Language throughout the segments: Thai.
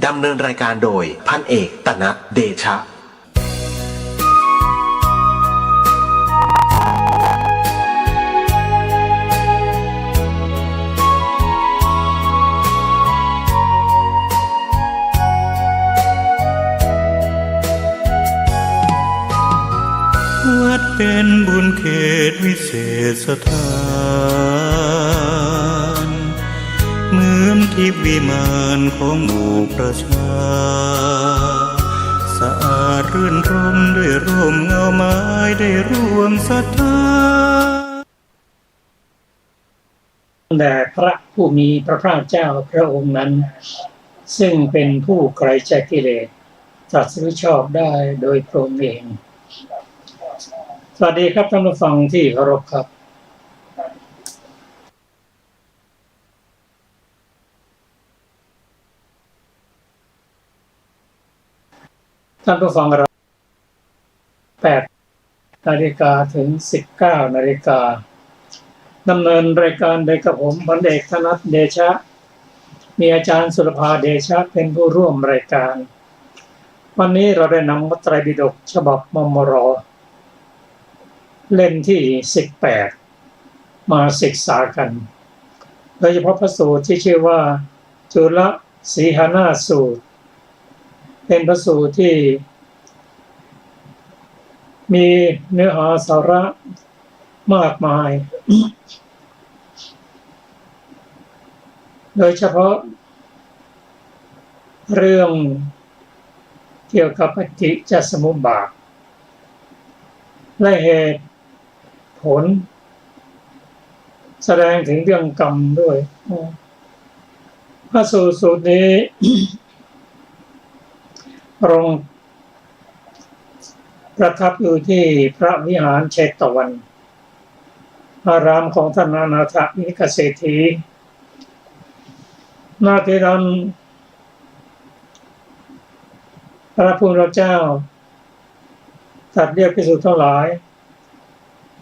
ดำเนินรายการโดยพันเอกตนะเดชะวัดเป็นบุญเขตวิเศษสถานเหมือนทิพย์วิมานของหมู่ประชาสะอาดรื่นรมด้วยร่มเงาไม้ได้ร่วมศรัทธาแด่พระผู้มีพระภาคเจ้าพระองค์นั้นซึ่งเป็นผู้ไกลจากกิเลสตรัสรู้ชอบได้โดยพระองค์เองสวัสดีครับท่านผู้ฟังที่เคารพครับท่านผู้ฟังเรา8 นาฬิกาถึง 19 นาฬิกาดำเนินรายการโดยกับผมพันเอกธนัทเดชะมีอาจารย์สุรภาเดชะเป็นผู้ร่วมรายการวันนี้เราได้นำพระไตรปิฎกฉบับมมร.เล่มที่18มาศึกษากันโดยเฉพาะพระสูตรที่ชื่อว่าจุลสีหนาสูตรเป็นพระสูตรที่มีเนื้อหาสาระมากมายโดยเฉพาะเรื่องเกี่ยวกับปฏิจจสมุปบาทและเหตุผลแสดงถึงเรื่องกรรมด้วยพระสูตรนี้ พระองค์ประทับอยู่ที่พระวิหารเชตวันอารามของท่านอนาถบิณฑิกเศรษฐีนาทีนั้นพระผู้เป็นเจ้าตรัสเรียกภิกษุทั้งหลาย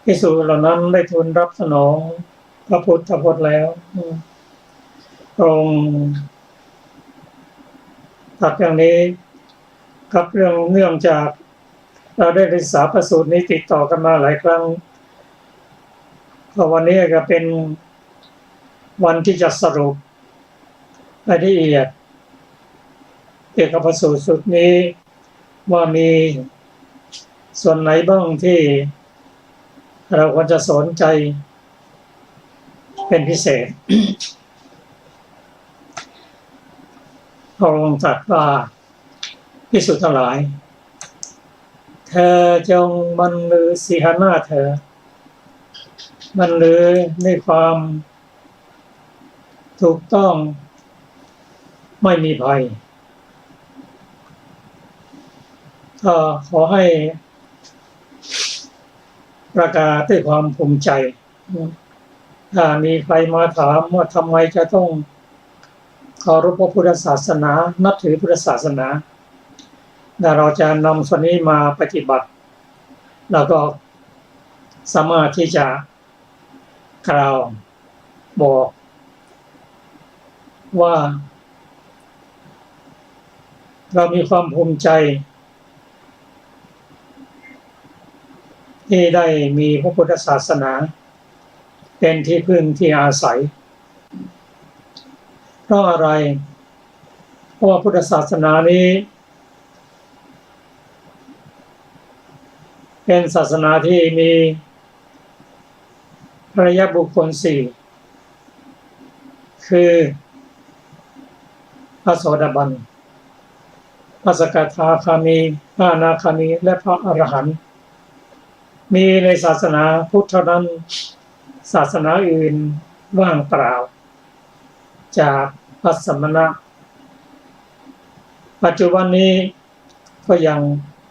ภิกษุเหล่านั้นได้ทูลรับสนองพระพุทธพจน์แล้วพระองค์ตรัสอย่างนี้กับเนื่องจากเราได้ศึกษาพระสูตรนี้ติดต่อกันมาหลายครั้งก็วันนี้ก็เป็นวันที่จะสรุปรายละเอียดเกี่ยวกับพระสูตรนี้ว่ามีส่วนไหนบ้างที่เราควรจะสนใจเป็นพิเศษ พระองค์ตรัสว่าภิกษุทั้งหลายเธอจงบรรลือสีหนาเธอบรรลือในความถูกต้องไม่มีภัยก็ขอให้ประกาศด้วยความภูมิใจถ้ามีใครมาถามว่าทำไมจะต้องเคารพพระพุทธศาสนานับถือพุทธศาสนาเราจะนำส่วนนี้มาปฏิบัติแล้วก็สามารถที่จะกล่าวบอกว่าเรามีความภูมิใจที่ได้มีพระพุทธศาสนาเป็นที่พึ่งที่อาศัยเพราะอะไรเพราะว่าพุทธศาสนานี้เป็นศาสนาที่มีอริยบุคคล4คือพระโสดาบันพระสกทาคามีพระอนาคามีและพระอรหันต์มีในศาสนาพุทธเท่านั้นศาสนาอื่นว่างเปล่าจากพระสมณะปัจจุบันนี้ก็ยัง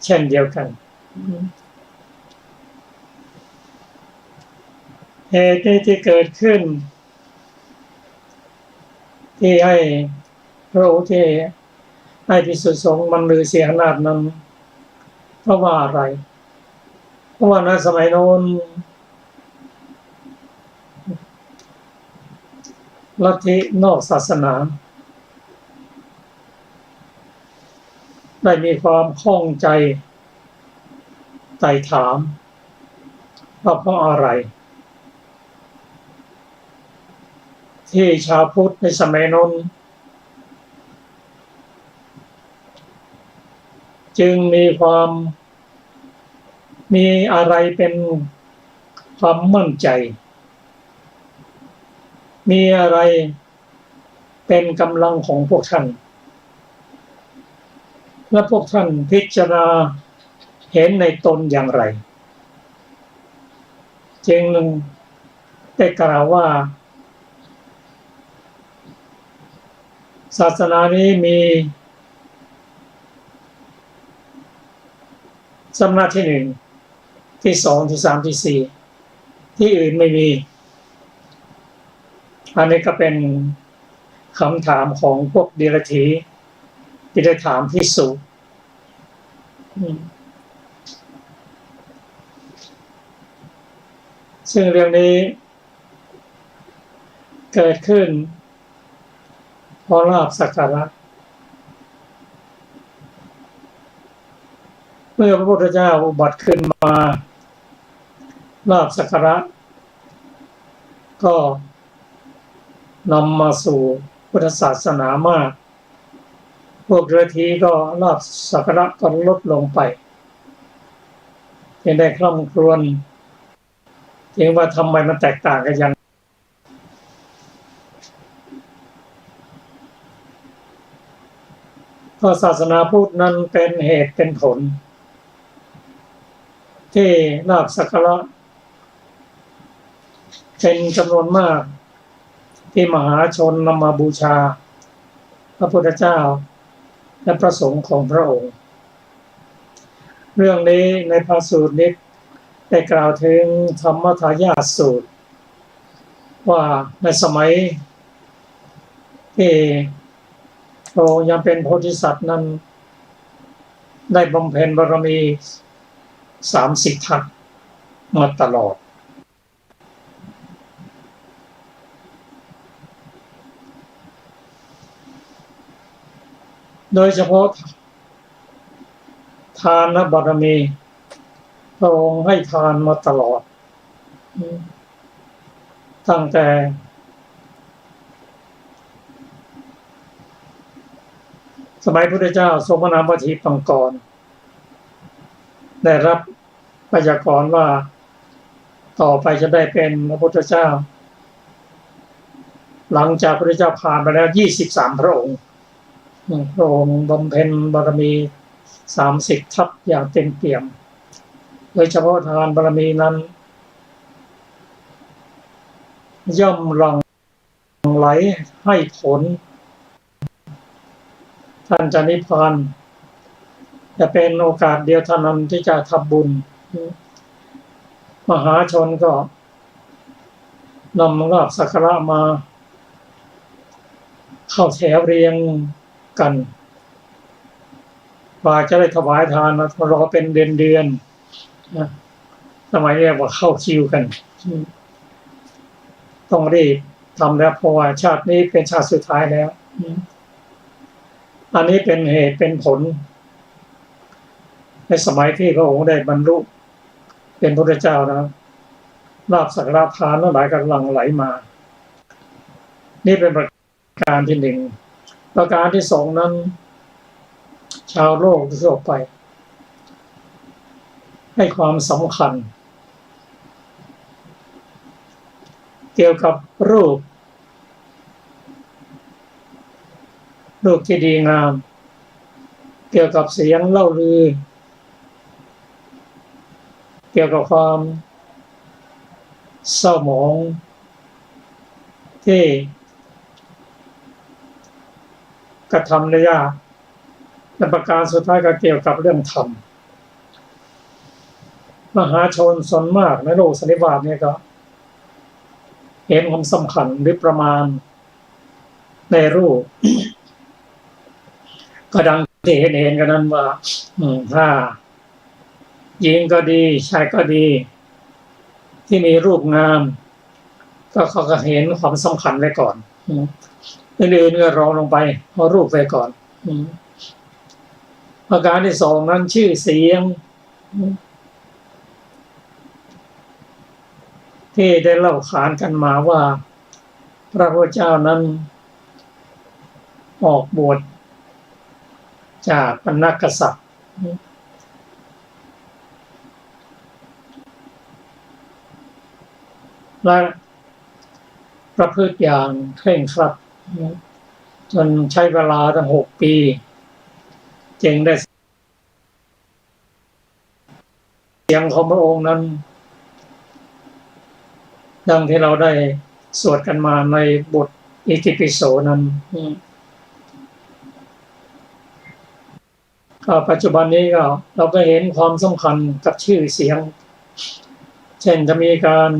เช่นเดียวกันเหตุที่เกิดขึ้นที่ให้พระองค์ที่ให้ภิกษุสงฆ์บรรลือสีหนาฏนั้นเพราะว่าอะไรเพราะว่าในสมัยโน้นลัทธินอกศาสนา ได้มีความข้องใจไต่ถามว่าเพราะอะไรที่ชาวพุทธในสมัยนั้นจึงมีอะไรเป็นความมั่นใจมีอะไรเป็นกำลังของพวกท่านและพวกท่านพิจารณาเห็นในตนอย่างไรจึงได้กล่าวว่าศาสนานี้มีสำนักที่หนึ่งที่สองที่สามที่สี่ที่อื่นไม่มีอันนี้ก็เป็นคำถามของพวกเดรัจฉีที่ได้ถามภิกษุซึ่งเรื่องนี้เกิดขึ้นเพราะลาภสักการะเมื่อพระพุทธเจ้าอุบัติขึ้นมาลาภสักการะก็นำมาสู่พุทธศาสนามากพวกเดรัจฉีก็ลาภสักการะก็ลดลงไปยังได้คร่ำครวญเองว่าทำไมมันแตกต่างกันอย่างก็ศาสนาพุทธนั้นเป็นเหตุเป็นผลที่ลาภสักการะเป็นจำนวนมากที่มหาชนนำมาบูชาพระพุทธเจ้าและพระสงฆ์ของพระองค์เรื่องนี้ในพระสูตรนี้ได้กล่าวถึงธรรมทายาทสูตรว่าในสมัยที่พระองค์ยังเป็นโพธิสัตว์นั้นได้บำเพ็ญบารมี30 ทัศมาตลอดโดยเฉพาะทานบารมีพระองค์ให้ทานมาตลอดตั้งแต่สมัยพุทธเจ้าทรงพระนามปฐีปังกรได้รับพยากรณ์ว่าต่อไปจะได้เป็นพระพุทธเจ้าหลังจากพระพุทธเจ้าผ่านไปแล้ว23 พระองค์พระองค์บำเพ็ญบารมี30 ทัพอย่างเต็มเปี่ยมโดยเฉพาะทานบารมีนั้นย่อมหลั่งไหลให้ผลท่านจะนิพพานจะเป็นโอกาสเดียวเท่านั้นที่จะทำบุญมหาชนก็นำลาภสักการะมาเข้าแถวเรียงกันกว่าจะได้ถวายทานรอเป็นเดือนนะสมัยเรียกว่าเข้าคิวกันต้องรีบทำแล้วเพราะว่าชาตินี้เป็นชาติสุดท้ายแล้วอันนี้เป็นเหตุเป็นผลในสมัยที่พระองค์ได้บรรลุเป็นพระพุทธเจ้านะลาภสักการะทานทั้งหลายกำลังไหลมานี่เป็นประการที่หนึ่งประการที่สองนั้นชาวโลกทั่วไปให้ความสำคัญเกี่ยวกับรูปที่ดีงามเกี่ยวกับเสียงเล่าลือเกี่ยวกับความเศร้าหมองที่กระทำได้ยากและประการสุดท้ายก็เกี่ยวกับเรื่องธรรมมหาชนส่วนมากในโลกสันนิบาตเนี่ยก็เห็นความสำคัญหรือประมาณในรูป ก็ดังที่เห็นกันนั้นว่าถ้าหญิงก็ดีชายก็ดีที่มีรูปงามก็เขาก็เห็นความสำคัญไว้ก่อนอื่นๆก็รองลงไปเอารูปไว้ก่อน ประการที่สองนั้นชื่อเสียงที่ได้เล่าขานกันมาว่าพระพุทธเจ้านั้นออกบวชจากปณกษัตริย์และประพฤติอย่างเคร่งครัดจนใช้เวลาตั้ง6 ปีจึงได้เสียงของพระองค์นั้นดังที่เราได้สวดกันมาในบทอิติปิโสนั้นก็ปัจจุบันนี้ก็เราก็เห็นความสำคัญกับชื่อเสียงเช่นจะมีการ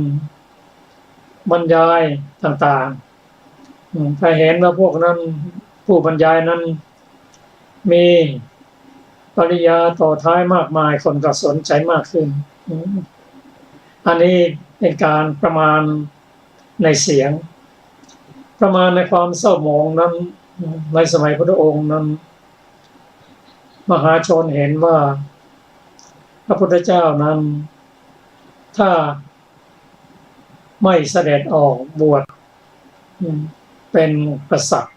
บรรยายต่างๆถ้าเห็นว่าพวกนั้นผู้บรรยายนั้นมีปริยาต่อท้ายมากมายคนก็สนใจมากขึ้นอันนี้เป็นการประมาณในเสียงประมาณในความเศร้าหมองนั้นในสมัยพระองค์นั้นมหาชนเห็นว่าพระพุทธเจ้านั้นถ้าไม่เสด็จออกบวชเป็นกษัตริย์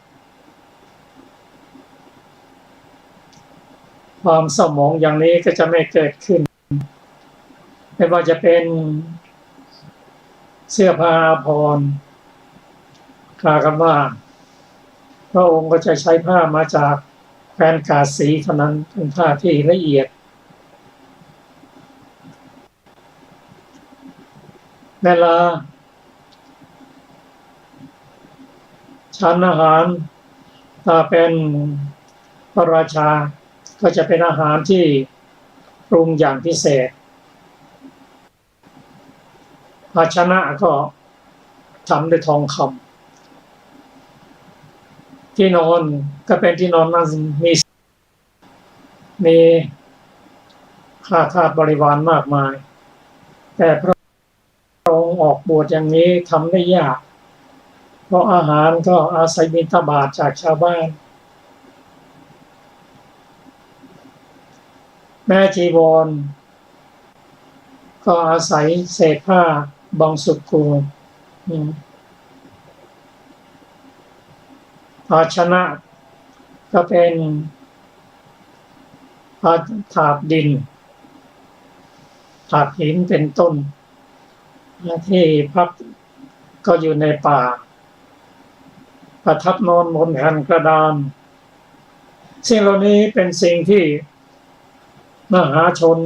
ความเศร้าหมองอย่างนี้ก็จะไม่เกิดขึ้นไม่ว่าจะเป็นเสื้อผ้าอาภรณ์กล่าวกันว่าพระองค์ก็จะใช้ผ้ามาจากแคว้นกาสีเท่านั้นเป็นผ้าที่ละเอียดเวลาฉันอาหารถ้าเป็นพระราชาก็จะเป็นอาหารที่ปรุงอย่างพิเศษภาชนะก็ทำด้วยทองคำที่นอนก็เป็นที่นอนนั้นมีข้าทาสบริวารมากมายแต่พระองค์ออกบวชอย่างนี้ทำได้ยากเพราะอาหารก็อาศัยบิณฑบาตจากชาวบ้านแม่จีวรก็อาศัยเศษผ้าบางสุกุลภาชนะก็เป็นถาดดินถาดหินเป็นต้นที่พักก็อยู่ในป่าประทับนอนบนแผ่นกระดานสิ่งเหล่านี้เป็นสิ่งที่มหาชน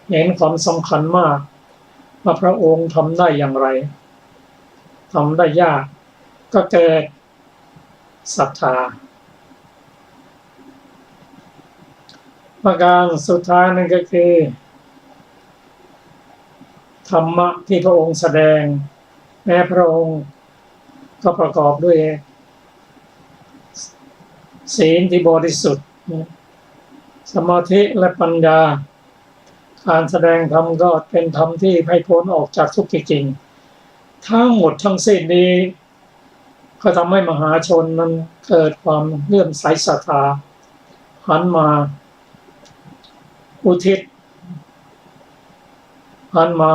เห็นความสำคัญมากว่าพระองค์ทำได้อย่างไรทำได้ยากก็เกิดศรัทธาประการสุดท้ายนั่นก็คือธรรมะที่พระองค์แสดงแม้พระองค์ก็ประกอบด้วยศีลที่บริสุทธิ์สมาธิและปัญญาการแสดงธรรมก็เป็นธรรมที่ให้พ้นออกจากทุกข์จริงทั้งหมดทั้งสิ้นนี้ก็ทำให้มหาชนนั้นเกิดความเลื่อมใสศรัทธาหันมาอุทิศหันมา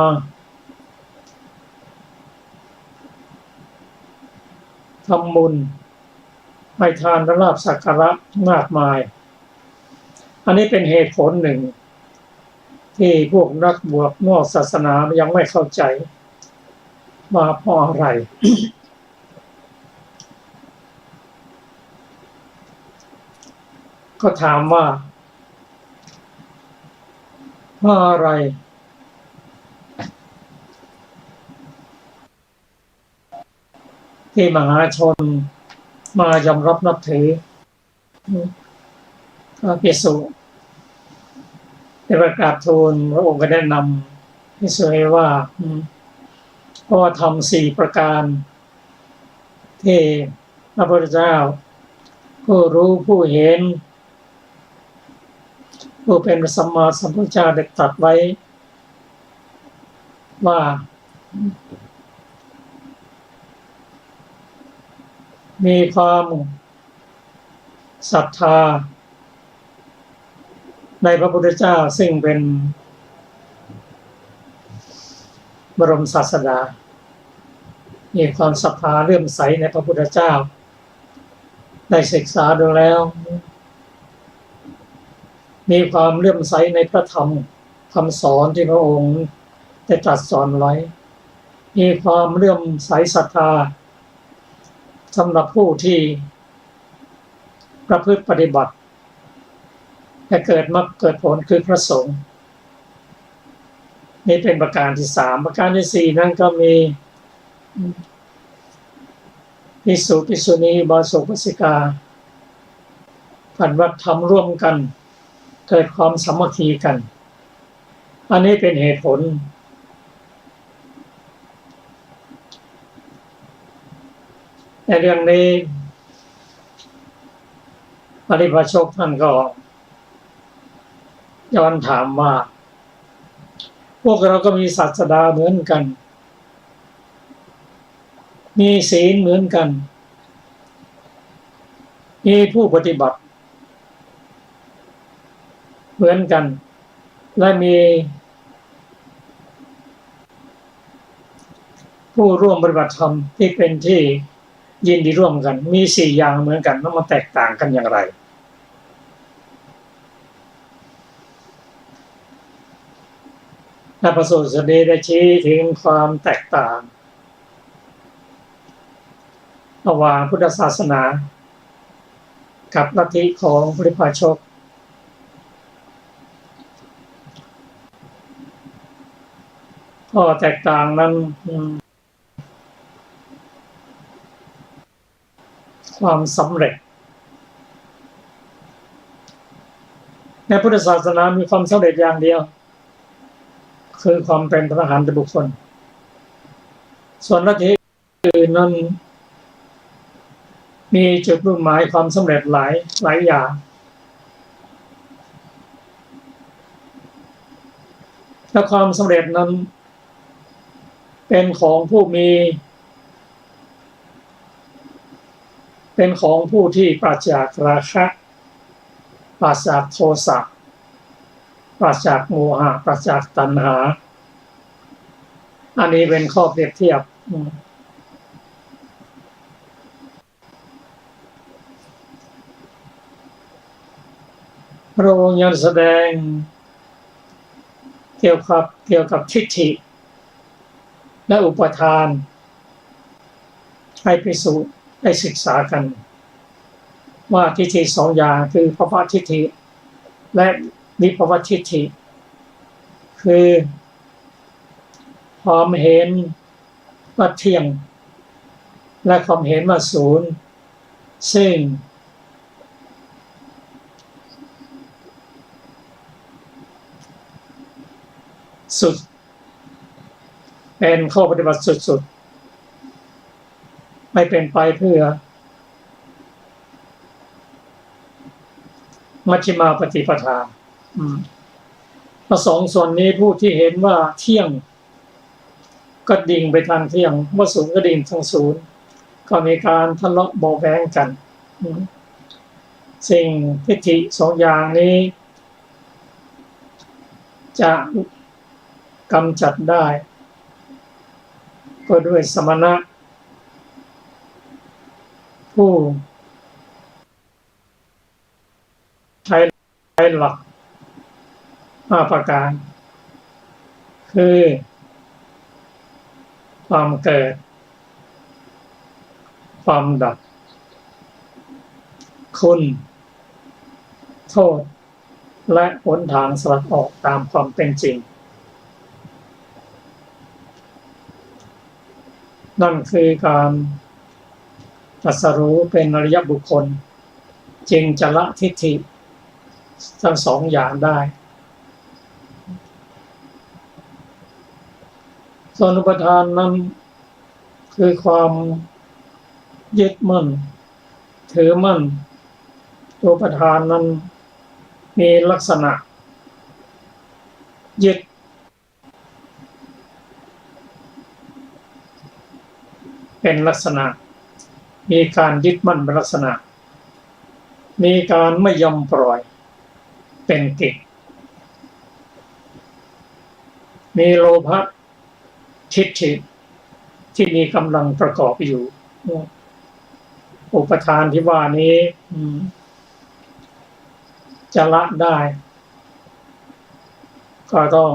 ทำบุญให้ทานและลาภสักการะมากมายอันนี้เป็นเหตุผลหนึ่งที่พวกนักบวชนอกศาสนายังไม่เข้าใจว่าเพราะอะไร ก็ถามว่าเพราะอะไรที่มหาชนมายอมรับนับถือพระภิกษุได้ประกาศทูลพระองค์ก็แนะนำภิกษุให้ว่าเพราะว่าทำ4 ประการที่พระพุทธเจ้าผู้รู้ผู้เห็นผู้เป็นสัมมาสัมพุทธเจ้าได้ตรัสไว้ว่ามีความศรัทธา ในพระพุทธเจ้าซึ่งเป็นบรมศาสดามีความศรัทธาเลื่อมใสในพระพุทธเจ้าได้ศึกษาดูแล้วมีความเลื่อมใสในพระธรรมคำสอนที่พระองค์ได้ตรัสสอนไว้มีความเลื่อมใสศรัทธาสำหรับผู้ที่ประพฤติปฏิบัติและเกิดมรรคเกิดผลคือพระสงฆ์นี่เป็นประการที่3ประการที่4นั้นก็มีภิกษุภิกษุณีอุบาสกอุบาสิกาปฏิบัติธรรมร่วมกันเกิดความสามัคคีกันอันนี้เป็นเหตุผลในเรื่องนี้ปริพาชกท่านก็ย้อนถามว่าพวกเราก็มีศาสดาเหมือนกันมีศีลเหมือนกันมีผู้ปฏิบัติเหมือนกันและมีผู้ร่วมปฏิบัติธรรมที่เป็นที่ยินดีร่วมกันมี4อย่างเหมือนกันแล้วมันแตกต่างกันอย่างไรพระสูตรนี้ได้ชี้ถึงความแตกต่างระหว่างพุทธศาสนากับลัทธิของปริพาชกข้อแตกต่างนั้นความสำเร็จในพุทธศาสนามีความสำเร็จอย่างเดียวคือความเป็นพระอรหันตบุคคลส่วนลัทธิอื่นนั้นมีจุดมุ่งหมายความสำเร็จหลายอย่างและความสำเร็จนั้นเป็นของผู้ที่ปราศจากราคะปราศจากโทสะปราศจากโมหะปราศจากตัณหาอันนี้เป็นข้อเปรียบเทียบพระองค์ยังแสดงเกี่ยวกับทิฏฐิและอุปทานให้ภิกษุได้ศึกษากันว่าทิฏฐิ2อย่างคือภวทิฏฐิและวิภวทิฏฐิคือความเห็นว่าเที่ยงและความเห็นว่าศูนย์ซึ่งสุดเป็นข้อปฏิบัติสุดๆไม่เป็นไปเพื่อมัชฌิมาปฏิปทาสองส่วนนี้ผู้ที่เห็นว่าเที่ยงก็ดิ่งไปทางเที่ยงว่าศูนย์ก็ดิ่งทางศูนย์ก็มีการทะเลาะเบาะแว้งกันสิ่งทิฏฐิ2อย่างนี้จะกำจัดได้ก็ด้วยสมณะผู้ใช้หลัก5ประการคือความเกิดความดับคุณโทษและหนทางสลัดออกตามความเป็นจริงนั่นคือการตรัสรู้เป็นอริยบุคคลจึงจะละทิฏฐิทั้ง2อย่างได้ส่วนอุปทานนั้นคือความยึดมั่นถือมั่นอุปทานนั้นมีลักษณะยึดเป็นลักษณะมีการยึดมั่นเป็นลักษณะมีการไม่ยอมปล่อยเป็นกิจ มีโลภะทิฏฐิที่มีกำลังประกอบอยู่อุปทานที่ว่านี้จะละได้ก็ต้อง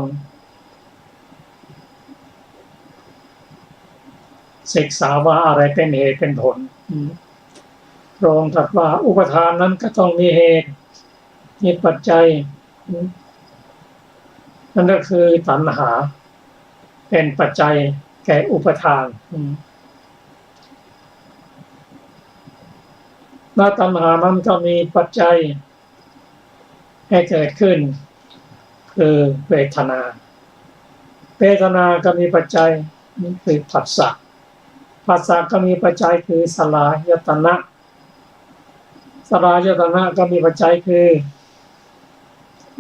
ศึกษาว่าอะไรเป็นเหตุเป็นผลพระองค์ตรัสว่าอุปทานนั้นก็ต้องมีเหตุมีปัจจัยนั่นก็คือตัณหาเป็นปัจจัยแก่อุปทานแล้วตัณหานั้นก็มีปัจจัยให้เกิดขึ้นคือเวทนาเวทนาก็มีปัจจัยนี่คือผัสสะผัสสะก็มีปัจจัยคือสลายตนะสลายตนะก็มีปัจจัยคือ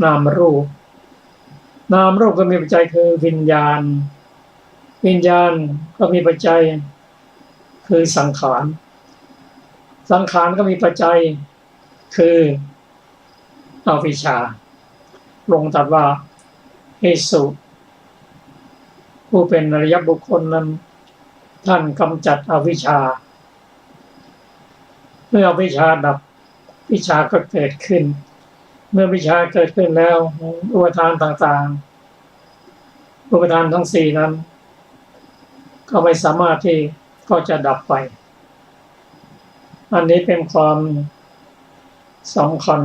นามรูปนามรูปก็มีปัจจัยคือวิญญาณวิญญาณก็มีปัจจัยคือสังขารสังขารก็มีปัจจัยคืออวิชชาลงตรัสว่าเอสุผู้เป็นอริยบุคคลนั้นท่านกำจัดอวิชชาเมื่ออวิชชาดับวิชาก็เกิดขึ้นเมื่อวิชาเกิดขึ้นแล้วอุปทานต่างๆอุปทานทั้งสี่นั้นก็ไม่สามารถที่ก็จะดับไปอันนี้เป็นความสำคัญ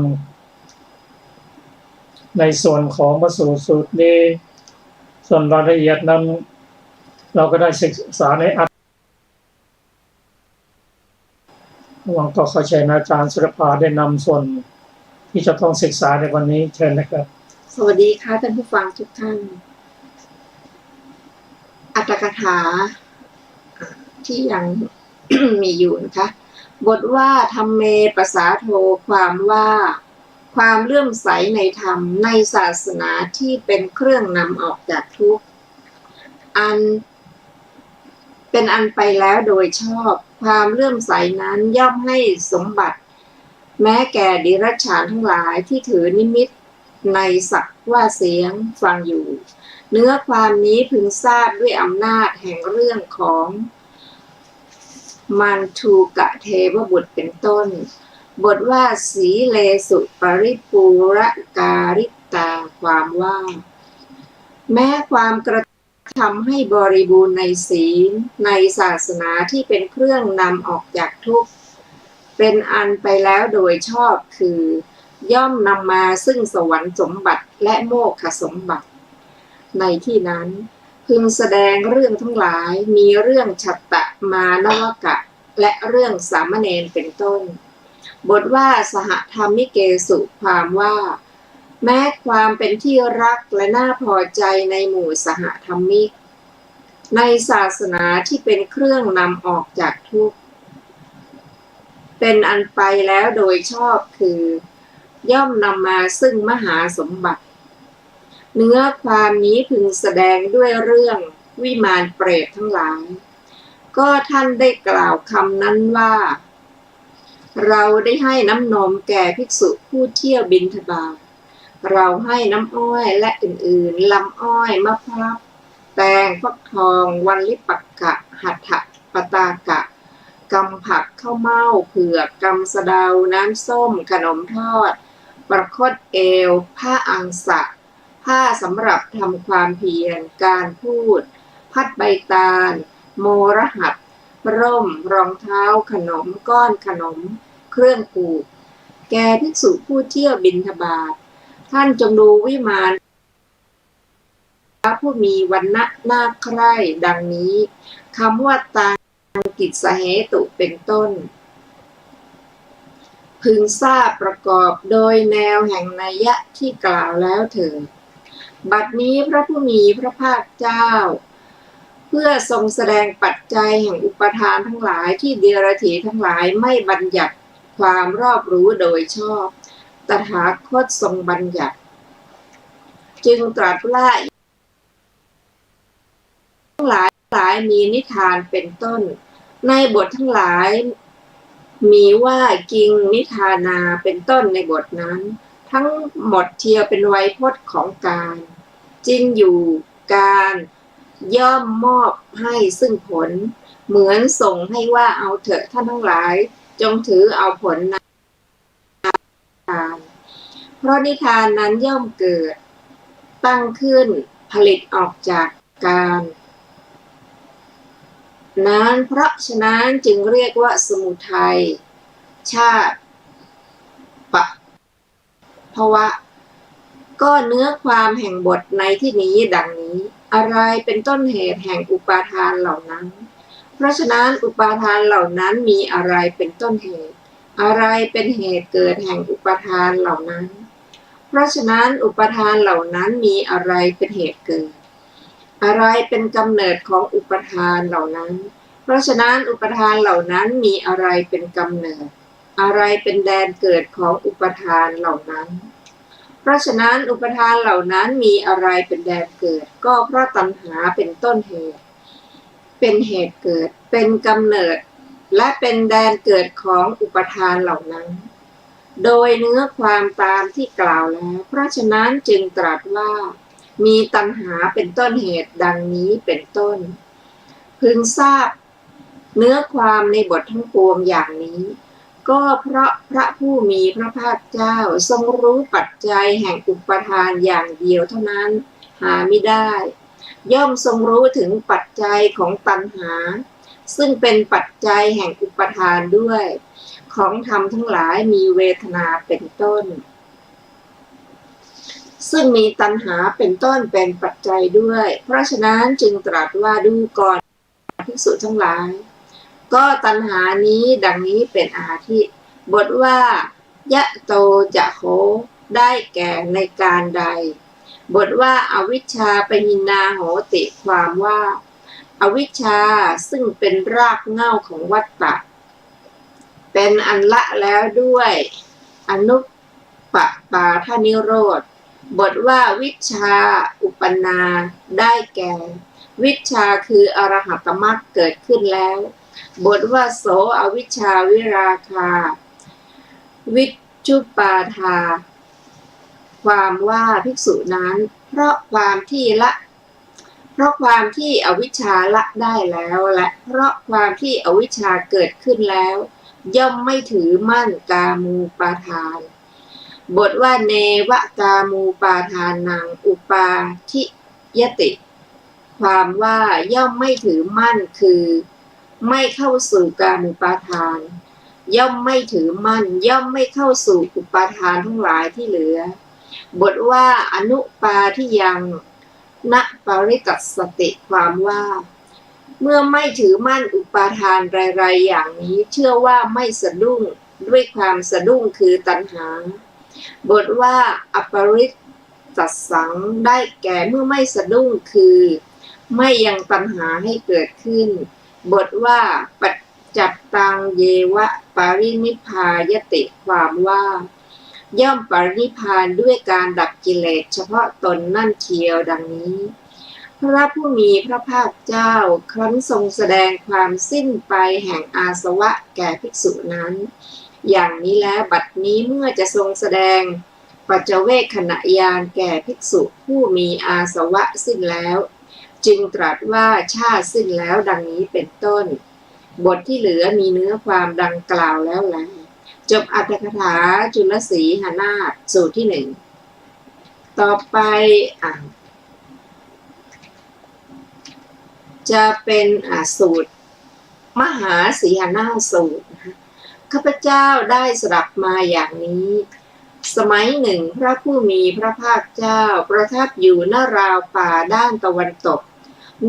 ในส่วนของพระสูตรนี้ส่วนรายละเอียดนั้นเราก็ได้ศึกษาในหวังต่อขอเชิญอาจารย์สุรภาได้นำส่วนที่จะต้องศึกษาในวันนี้เชิญนะครับสวัสดีค่ะท่านผู้ฟังทุกท่านอัตถกถาที่ยัง มีอยู่นะคะบทว่าธัมเมปัสสาโทความว่าความเลื่อมใสในธรรมในศาสนาที่เป็นเครื่องนำออกจากทุกข์อันเป็นอันไปแล้วโดยชอบความเลื่อมใสนั้นย่อมให้สมบัติแม้แก่ดิรัจฉานทั้งหลายที่ถือนิมิตในสักว่าเสียงฟังอยู่เนื้อความนี้พึงทราบด้วยอำนาจแห่งเรื่องของมันทูกะเทวบุตรเป็นต้นบทว่าสีเลสุปริปูรการิตาความว่าแม้ความกระทำให้บริบูรณ์ในศีลในศาสนาที่เป็นเครื่องนำออกจากทุกข์เป็นอันไปแล้วโดยชอบคือย่อมนำมาซึ่งสวรรค์สมบัติและโมฆะสมบัติในที่นั้นพึงแสดงเรื่องทั้งหลายมีเรื่องฉัตตมานวกะและเรื่องสามเณรเป็นต้นบทว่าสหธรรมิเกสุความว่าแม้ความเป็นที่รักและน่าพอใจในหมู่สหธรรมิกในศาสนาที่เป็นเครื่องนำออกจากทุกข์เป็นอันไปแล้วโดยชอบคือย่อมนำมาซึ่งมหาสมบัติเนื้อความนี้พึงแสดงด้วยเรื่องวิมานเปรตทั้งหลายก็ท่านได้กล่าวคำนั้นว่าเราได้ให้น้ำนมแก่ภิกษุผู้เที่ยวบิณฑบาตเราให้น้ำอ้อยและอื่นๆลำอ้อยมะพร้าวแตงฟักทองวันลิปักกะหัตถปตากะกำผักข้าวเม่าเผือกกำสะเดาน้ำส้มขนมทอดประคตเอวผ้าอังสะผ้าสำหรับทำความเพียรการพูดพัดใบตาลโมรหัสร่มรองเท้าขนมก้อนขนมเครื่องปลูกแก่ภิกษุผู้เที่ยวบิณฑบาตท่านจงดูวิมานผู้มีวรรณะน่าใคร่ดังนี้คำว่าตังกิจสเหตุเป็นต้นพึงทราบประกอบโดยแนวแห่งนัยยะที่กล่าวแล้วเถิดบัดนี้พระผู้มีพระภาคเจ้าเพื่อทรงแสดงปัจจัยแห่งอุปทานทั้งหลายที่เดรัจฉีทั้งหลายไม่บัญญัติความรอบรู้โดยชอบตถาคตทรงบัญญัติจึงตรัสว่าทั้งหลายมีนิทานเป็นต้นในบททั้งหลายมีว่ากิงนิทานาเป็นต้นในบทนั้นทั้งหมดเทียวเป็นไวยพจน์ของการจริงอยู่ การย่อมมอบให้ซึ่งผลเหมือนส่งให้ว่าเอาเถอะท่านทั้งหลายจงถือเอาผลนั้นเพราะนิทานนั้นย่อมเกิดตั้งขึ้นผลิตออกจากการนั้นเพราะฉะนั้นจึงเรียกว่าสมุทัยชาติปะภวะก็เนื้อความแห่งบทในที่นี้ดังนี้อะไรเป็นต้นเหตุแห่งอุปาทานเหล่านั้นเพราะฉะนั้นอุปาทานเหล่านั้นมีอะไรเป็นต้นเหตุอะไรเป็นเหตุเกิดแห่งอุปาทานเหล่านั้นเพราะฉะนั้นอุปาทานเหล่านั้นมีอะไรเป็นเหตุเกิดอะไรเป็นกำเนิดของอุปาทานเหล่านั้นเพราะฉะนั้นอุปาทานเหล่านั้นมีอะไรเป็นกำเนิดอะไรเป็นแดนเกิดของอุปาทานเหล่านั้นเพราะฉะนั้นอุปาทานเหล่านั้นมีอะไรเป็นแดนเกิดก็เพราะตัณหาเป็นต้นเหตุเป็นเหตุเกิดเป็นกำเนิดและเป็นแดนเกิดของอุปาทานเหล่านั้นโดยเนื้อความตามที่กล่าวแล้วเพราะฉะนั้นจึงตรัสว่ามีตัณหาเป็นต้นเหตุดังนี้เป็นต้นพึงทราบเนื้อความในบททั้งปวงอย่างนี้ก็เพราะพระผู้มีพระภาคเจ้าทรงรู้ปัจจัยแห่งอุปาทานอย่างเดียวเท่านั้นหาไม่ได้ย่อมทรงรู้ถึงปัจจัยของตัณหาซึ่งเป็นปัจจัยแห่งอุปาทานด้วยของธรรมทั้งหลายมีเวทนาเป็นต้นซึ่งมีตัณหาเป็นต้นเป็นปัจจัยด้วยเพราะฉะนั้นจึงตรัสว่าดูก่อนภิกษุทั้งหลายก็ตัณหานี้ดังนี้เป็นอาทิบทว่ายะโตจะโหได้แก่ในการใดบทว่าอวิชชาปหินาโหติความว่าอวิชชาซึ่งเป็นรากเหง้าของวัฏฏะเป็นอันละแล้วด้วยอนุปปาทนิโรธบทว่าวิชชาอุปนาได้แก่วิชชาคืออรหัตมรรคเกิดขึ้นแล้วบทว่าโสอวิชชาวิราคาวิจุปาทาความว่าภิกษุนั้นเพราะความที่อวิชชาละได้แล้วและเพราะความที่อวิชชาเกิดขึ้นแล้วย่อมไม่ถือมั่นกามูปาทานบทว่าเนวกามูปาทานังอุปาทิยติความว่าย่อมไม่ถือมั่นคือไม่เข้าสู่กามูปาทานย่อมไม่ถือมั่นย่อมไม่เข้าสู่อุปาทานทั้งหลายที่เหลือบทว่าอนุปาทิยังณปริกัสสติความว่าเมื่อไม่ถือมั่นอุปาทานไรๆอย่างนี้เชื่อว่าไม่สะดุ้งด้วยความสะดุ้งคือตัณหาบทว่าอปริตัสสังได้แก่เมื่อไม่สะดุ้งคือไม่ยังตัณหาให้เกิดขึ้นบทว่าปัจจัตตังเยวะปรินิพพายติความว่าย่อมปรินิพพานด้วยการดับกิเลสเฉพาะตนนั่นเทียวดังนี้พระผู้มีพระภาคเจ้าครั้นทรงแสดงความสิ้นไปแห่งอาสวะแก่ภิกษุนั้นอย่างนี้แล้วบัดนี้เมื่อจะทรงแสดงปัจจเวคขณะญาณแก่ภิกษุผู้มีอาสวะสิ้นแล้วจึงตรัสว่าชาติสิ้นแล้วดังนี้เป็นต้นบทที่เหลือมีเนื้อความดังกล่าวแล้วแลจบอรรถกถาจุลสีหนาถสูตรที่หนึ่งต่อไปจะเป็นสูตรมหาสีหนาถสูตรข้าพเจ้าได้สดับมาอย่างนี้สมัยหนึ่งพระผู้มีพระภาคเจ้าประทับอยู่ณราวป่าด้านตะวันตก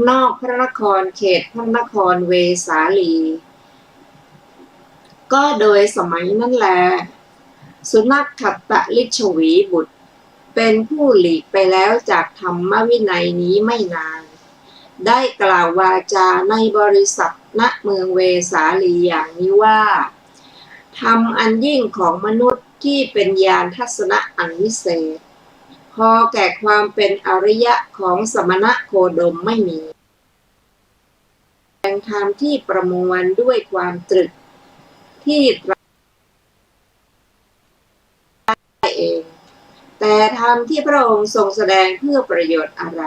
นอกพระนครเขตพระนครเวสาลีก็โดยสมัยนั้นแลสุนัขขัตตลิชวีบุตรเป็นผู้หลีกไปแล้วจากธรรมวินัยนี้ไม่นานได้กล่าววาจาในบริษัทณเมืองเวสาลีอย่างนี้ว่าธรรมอันยิ่งของมนุษย์ที่เป็นญาณทัศนะอันวิเศษพอแก่ความเป็นอริยะของสมณะโคดมไม่มีแห่งธรรมที่ประมวลด้วยความตรึกที่ตรัสได้เองแต่ธรรมที่พระองค์ทรงแสดงเพื่อประโยชน์อะไร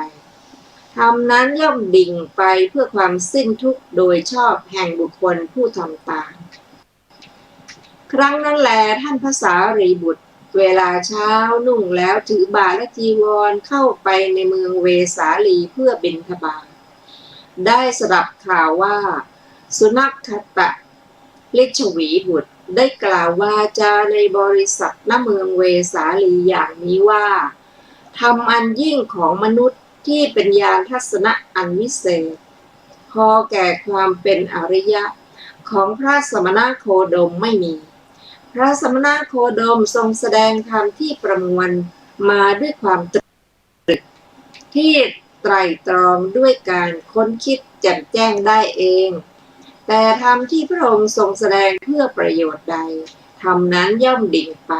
ธรรมนั้นย่อมดิ่งไปเพื่อความสิ้นทุกข์โดยชอบแห่งบุคคลผู้ทำตามครั้งนั้นแลท่านพระสารีบุตรเวลาเช้านุ่งแล้วถือบาตรและจีวรเข้าไปในเมืองเวสาลีเพื่อบิณฑบาตได้สดับข่าวว่าสุนัขขตะลิชวีบุตรได้กล่าววาจาในบริษัทณเมืองเวสาลีอย่างนี้ว่าธรรมอันยิ่งของมนุษย์ที่เป็นญาณทัศนะอันวิเศษพอแก่ความเป็นอริยะของพระสมณโคดมไม่มีพระสมณโคดมทรงแสดงธรรมที่ประมวลมาด้วยความตรึกที่ไตร่ตรองด้วยการค้นคิดแจ่มแจ้งได้เองแต่ธรรมที่พระองค์ทรงแสดงเพื่อประโยชน์ใดธรรมนั้นย่อมดิ่งไป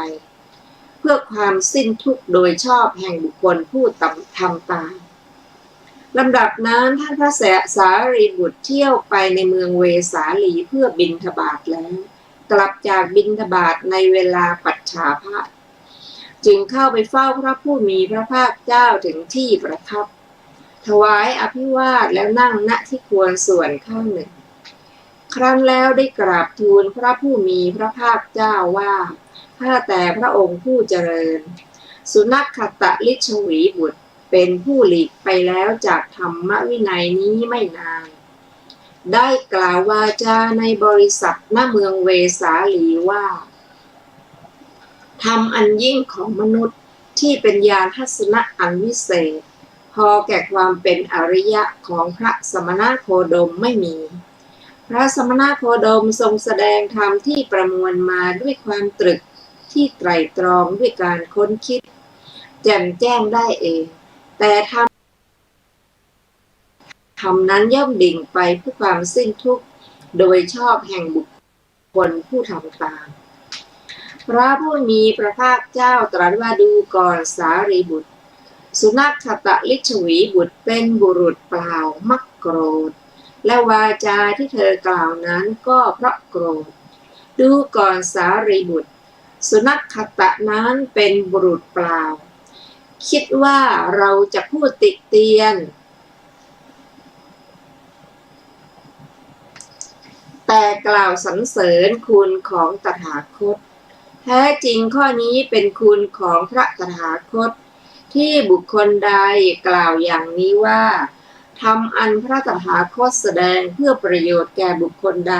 เพื่อความสิ้นทุกข์โดยชอบแห่งบุคคลผู้ทำตามลำดับนั้นท่านพระสารีบุตรเที่ยวไปในเมืองเวสาลีเพื่อบิณฑบาตแล้วกลับจากบิณฑบาตในเวลาปัจฉาภะจึงเข้าไปเฝ้าพระผู้มีพระภาคเจ้าถึงที่ประทับถวายอภิวาทแล้วนั่งณที่ควรส่วนข้างหนึ่งครั้นแล้วได้กราบทูลพระผู้มีพระภาคเจ้าว่าข้าแต่พระองค์ผู้เจริญสุนัขขตลิชวีบุตรเป็นผู้หลีกไปแล้วจากธรรมวินัยนี้ไม่นานได้กล่าววาจาในบริษัทณเมืองเวสาลีว่าธรรมอันยิ่งของมนุษย์ที่เป็นญาณทัศนะอันวิเศษพอแก่ความเป็นอริยะของพระสมณโคดมไม่มีพระสมณโคดมทรงแสดงธรรมที่ประมวลมาด้วยความตรึกที่ไตร่ตรองด้วยการค้นคิดแจ่มแจ้งได้เองแต่ธรรมนั้นย่อมดิ่งไปเพื่อความสิ้นทุกข์โดยชอบแห่งบุคคลผู้ทำตามพระผู้มีพระภาคเจ้าตรัสว่าดูก่อนสารีบุตรสุนัขขตลิชวีบุตรเป็นบุรุษเปล่ามักโกรธและวาจาที่เธอกล่าวนั้นก็เพราะโกรธดูก่อนสารีบุตรสุนัขขตนั้นเป็นบุรุษเปล่าคิดว่าเราจะพูดติเตียนแต่กล่าวสรรเสริญคุณของตถาคตแท้จริงข้อนี้เป็นคุณของพระตถาคตที่บุคคลใดกล่าวอย่างนี้ว่าธรรมอันพระตถาคตแสดงเพื่อประโยชน์แก่บุคคลใด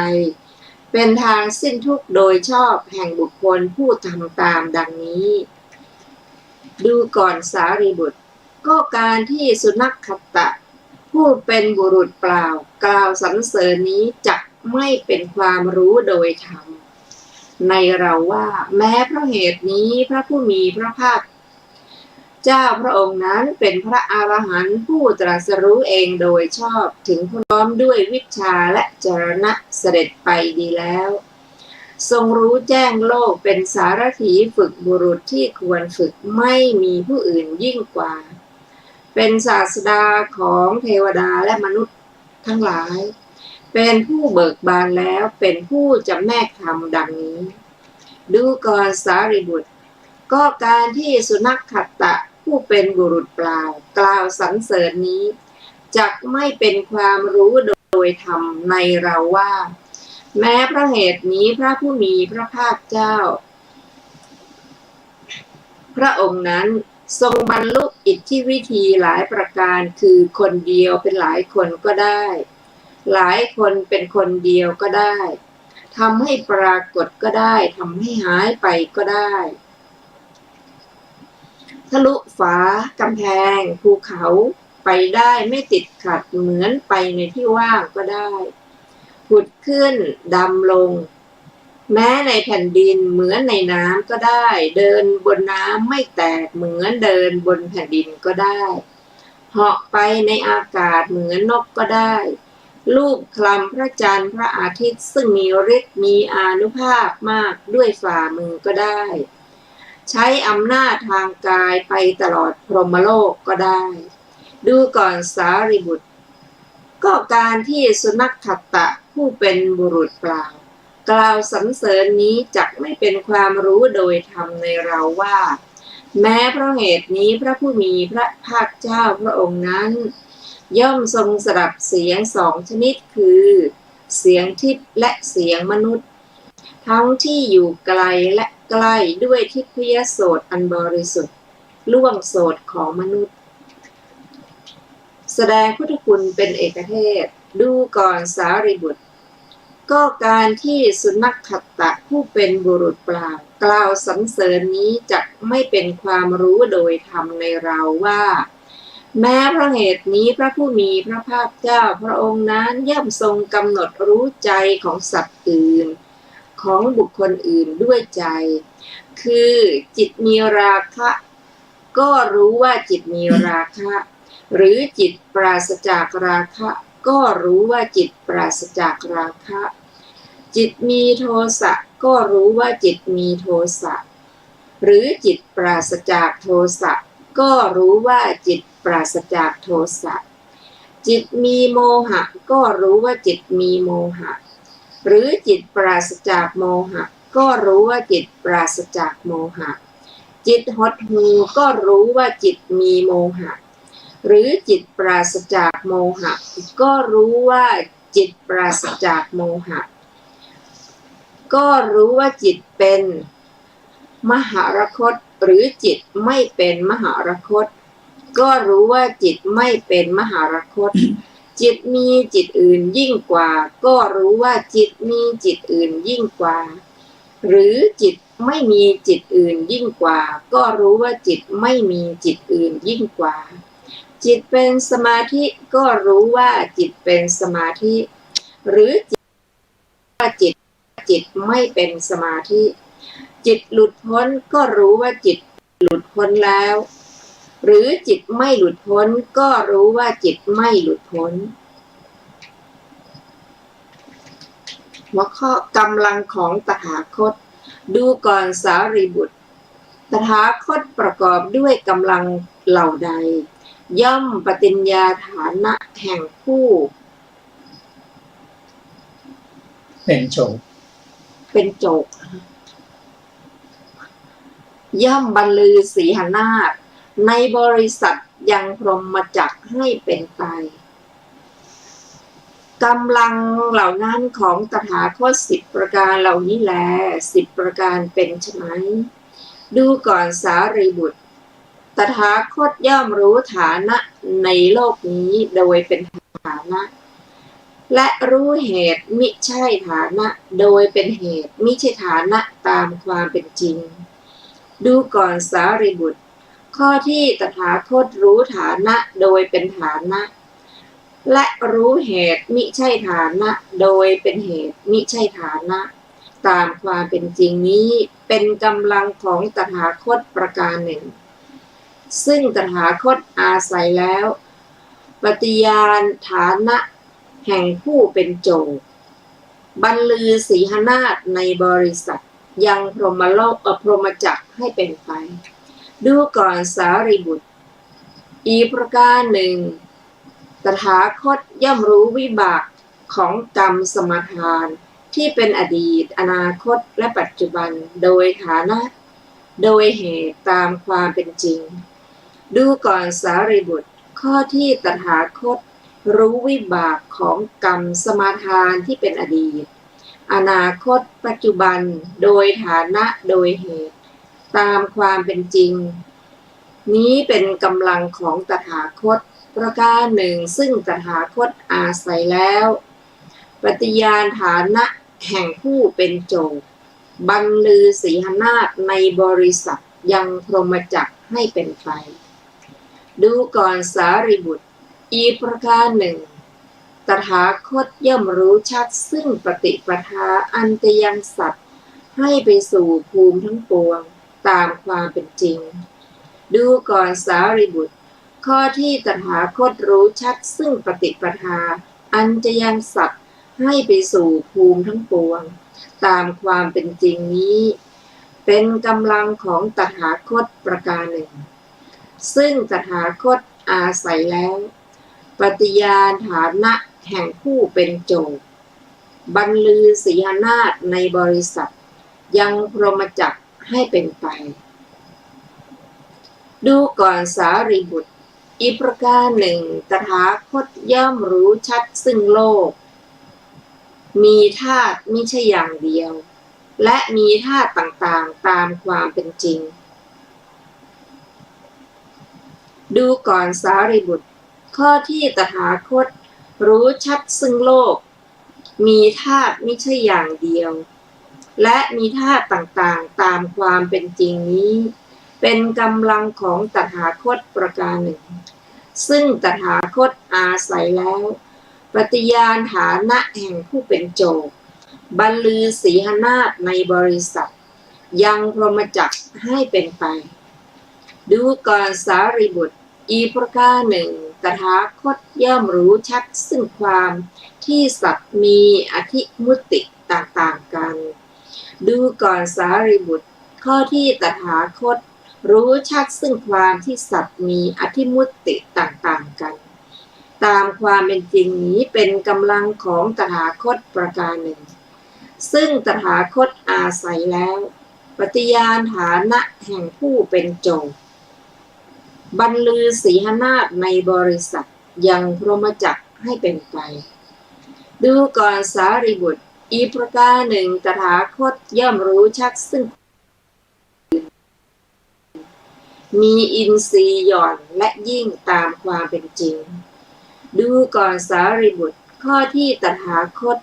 เป็นทางสิ้นทุกข์โดยชอบแห่งบุคคลผู้ทำตามดังนี้ดูก่อนสารีบุตรก็การที่สุนัขขตะผู้เป็นบุรุษเปล่ากล่าวสรรเสริญนี้จักไม่เป็นความรู้โดยธรรมในเราว่าแม้เพราะเหตุนี้พระผู้มีพระภาคเจ้าพระองค์นั้นเป็นพระอรหันต์ผู้ตรัสรู้เองโดยชอบถึงพร้อมด้วยวิชชาและจรณะเสด็จไปดีแล้วทรงรู้แจ้งโลกเป็นสารถีฝึกบุรุษที่ควรฝึกไม่มีผู้อื่นยิ่งกว่าเป็นศาสดาของเทวดาและมนุษย์ทั้งหลายเป็นผู้เบิกบานแล้วเป็นผู้จำแนกธรรมดังนี้ดูก่อนสารีบุตรก็การที่สุนัขขตะผู้เป็นบุรุษเปล่ากล่าวสรรเสริญนี้จักไม่เป็นความรู้โดยธรรมในเราว่าแม้เพราะเหตุนี้พระผู้มีพระภาคเจ้าพระองค์นั้นทรงบรรลุอิทธิวิธีหลายประการคือคนเดียวเป็นหลายคนก็ได้หลายคนเป็นคนเดียวก็ได้ทำให้ปรากฏก็ได้ทำให้หายไปก็ได้ทะลุฝากำแพงภูเขาไปได้ไม่ติดขัดเหมือนไปในที่ว่างก็ได้ผุดขึ้นดำลงแม้ในแผ่นดินเหมือนในน้ำก็ได้เดินบนน้ำไม่แตกเหมือนเดินบนแผ่นดินก็ได้เหาะไปในอากาศเหมือนนกก็ได้ลูบคลำพระจันทร์พระอาทิตย์ซึ่งมีฤทธิ์มีอานุภาพมากด้วยฝ่ามือก็ได้ใช้อำนาจทางกายไปตลอดพรหมโลกก็ได้ดูก่อนสารีบุตรก็การที่สุนัขขตะผู้เป็นบุรุษเปล่ากล่าวสรรเสริญนี้จักไม่เป็นความรู้โดยธรรมในเราว่าแม้เพราะเหตุนี้พระผู้มีพระภาคเจ้าพระองค์นั้น ย่อมทรงสดับเสียงสองชนิดคือเสียงทิพย์และเสียงมนุษย์ทั้งที่อยู่ไกลและใกล้ด้วยทิพยโสตอันบริสุทธิ์ล่วงโสตของมนุษย์แสดงพุทธคุณเป็นเอกเทศดูก่อนสารีบุตรก็การที่สุนัขขัตตะผู้เป็นบุรุษเปล่ากล่าวสรรเสริญนี้จะไม่เป็นความรู้โดยธรรมในเราว่าแม้เพราะเหตุนี้พระผู้มีพระภาคเจ้าพระองค์นั้นย่อมทรงกำหนดรู้ใจของสัตว์อื่นของบุคคลอื่นด้วยใจคือจิตมีราคะก็รู้ว่าจิตมีราคะหรือจิตปราศจากราคะก็รู้ว่าจิตปราศจากราคะจิตมีโทสะก็รู้ว่าจิตมีโทสะหรือจิตปราศจากโทสะก็รู้ว่าจิตปราศจากโทสะจิตมีโมหะก็รู้ว่าจิตมีโมหะหรือจิตปราศจากโมหะก็รู้ว่าจิตปราศจากโมหะจิตหดหู่ก็รู้ว่าจิตมีโมหะหรือจิตปราศจากโมหะก็รู้ว่าจิตปราศจากโมหะก็รู้ว่าจิตเป็นมหรคตหรือจิตไม่เป็นมหรคตก็รู้ว่าจิตไม่เป็นมหรคตจิตมีจิตอื่นยิ่งกว่าก็รู้ว่าจิตมีจิตอื่นยิ่งกว่าหรือจิตไม่มีจิตอื่นยิ่งกว่าก็รู้ว่าจิตไม่มีจิตอื่นยิ่งกว่าจิตเป็นสมาธิก็รู้ว่าจิตเป็นสมาธิหรือจิตไม่เป็นสมาธิจิตหลุดพ้นก็รู้ว่าจิตหลุดพ้นแล้วหรือจิตไม่หลุดพ้นก็รู้ว่าจิตไม่หลุดพ้นหัวข้อกำลังของตถาคตดูก่อนสารีบุตรตถาคตประกอบด้วยกำลังเหล่าใดย่อมปฏิญญาฐานะแห่งผู้เป็นโจกย่อมบรรลือสีหนาฏในบริษัทยังพรหมจักรให้เป็นไปกำลังเหล่านั้นของตถาคต10ประการเหล่านี้แล10ประการเป็นไฉนดูก่อนสารีบุตรตถาคตย่อมรู้ฐานะในโลกนี้โดยเป็นฐานะและรู้เหตุมิใช่ฐานะโดยเป็นเหตุมิใช่ฐานะตามความเป็นจริงดูก่อนสารีบุตรข้อที่ตถาคตรู้ฐานะโดยเป็นฐานะและรู้เหตุมิใช่ฐานะโดยเป็นเหตุมิใช่ฐานะตามความเป็นจริงนี้เป็นกำลังของตถาคตประการหนึ่งซึ่งตถาคตอาศัยแล้วปฏิญาณฐานะแห่งผู้เป็นโจกบรรลือสีหนาฏในบริษัทยังพรหมโลกพรหมจักรให้เป็นไปดูก่อนสารีบุตรอีกประการหนึ่งตถาคตย่อมรู้วิบากของกรรมสมทานที่เป็นอดีตอนาคตและปัจจุบันโดยฐานะโดยเหตุตามความเป็นจริงดูก่อนสารีบุตรข้อที่ตถาคตรู้วิบากของกรรมสมทานที่เป็นอดีตอนาคตปัจจุบันโดยฐานะโดยเหตุตามความเป็นจริงนี้เป็นกำลังของตถาคตประการหนึ่งซึ่งตถาคตอาศัยแล้วปฏิญาณฐานะแห่งผู้เป็นโจกบรรลือสีหนาฏในบริษัทยังพรหมจักรให้เป็นไปดูก่อนสารีบุตรอีกประการหนึ่งตถาคตย่อมรู้ชัดซึ่งปฏิปทาอันจะยังสัตว์ให้ไปสู่ภูมิทั้งปวงตามความเป็นจริงดูก่อนสารีบุตรข้อที่ตถาคตรู้ชัดซึ่งปฏิปทาอันจะยังสัตว์ให้ไปสู่ภูมิทั้งปวงตามความเป็นจริงนี้เป็นกำลังของตถาคตประการหนึ่งซึ่งตถาคตอาศัยแล้วปฏิญาณฐานะแห่งผู้เป็นโจกบรรลือสีหนาฏในบริษัทยังพรหมจักรให้เป็นไปดูก่อนสารีบุตร อีกประการหนึ่งตถาคตย่อมรู้ชัดซึ่งโลกมีธาตุมิใช่อย่างเดียวและมีธาตุต่างๆตามความเป็นจริงดูก่อนสารีบุตรข้อที่ตถาคตรู้ชัดซึ่งโลกมีธาตุมิใช่อย่างเดียวและมีธาตุต่างๆตามความเป็นจริงนี้เป็นกำลังของตถาคตประการหนึ่งซึ่งตถาคตอาศัยแล้วปฏิญาณฐานะแห่งผู้เป็นโจทก์บรรลือสีหนาฏในบริษัทยังพรหมจักรให้เป็นไปดูก่อนสารีบุตรอีกประการหนึ่งตถาคตย่อมรู้ชัดซึ่งความที่สัตว์มีอธิมุตติต่างๆกันดูก่อนสารีบุตรข้อที่ตถาคตรู้ชัดซึ่งความที่สัตว์มีอธิมุตติต่างๆกันตามความเป็นจริงนี้เป็นกำลังของตถาคตประการหนึ่งซึ่งตถาคตอาศัยแล้วปฏิญาณฐานะแห่งผู้เป็นโจทก์บรรลือสีหนาฏในบริษัทยังพรหมจักรให้เป็นไปดูก่อนสารีบุตรอีกประการหนึ่งตถาคตย่อมรู้ชัดซึ่งมีอินทรีย์หย่อนและยิ่งตามความเป็นจริงดูก่อนสารีบุตรข้อที่ตถาคต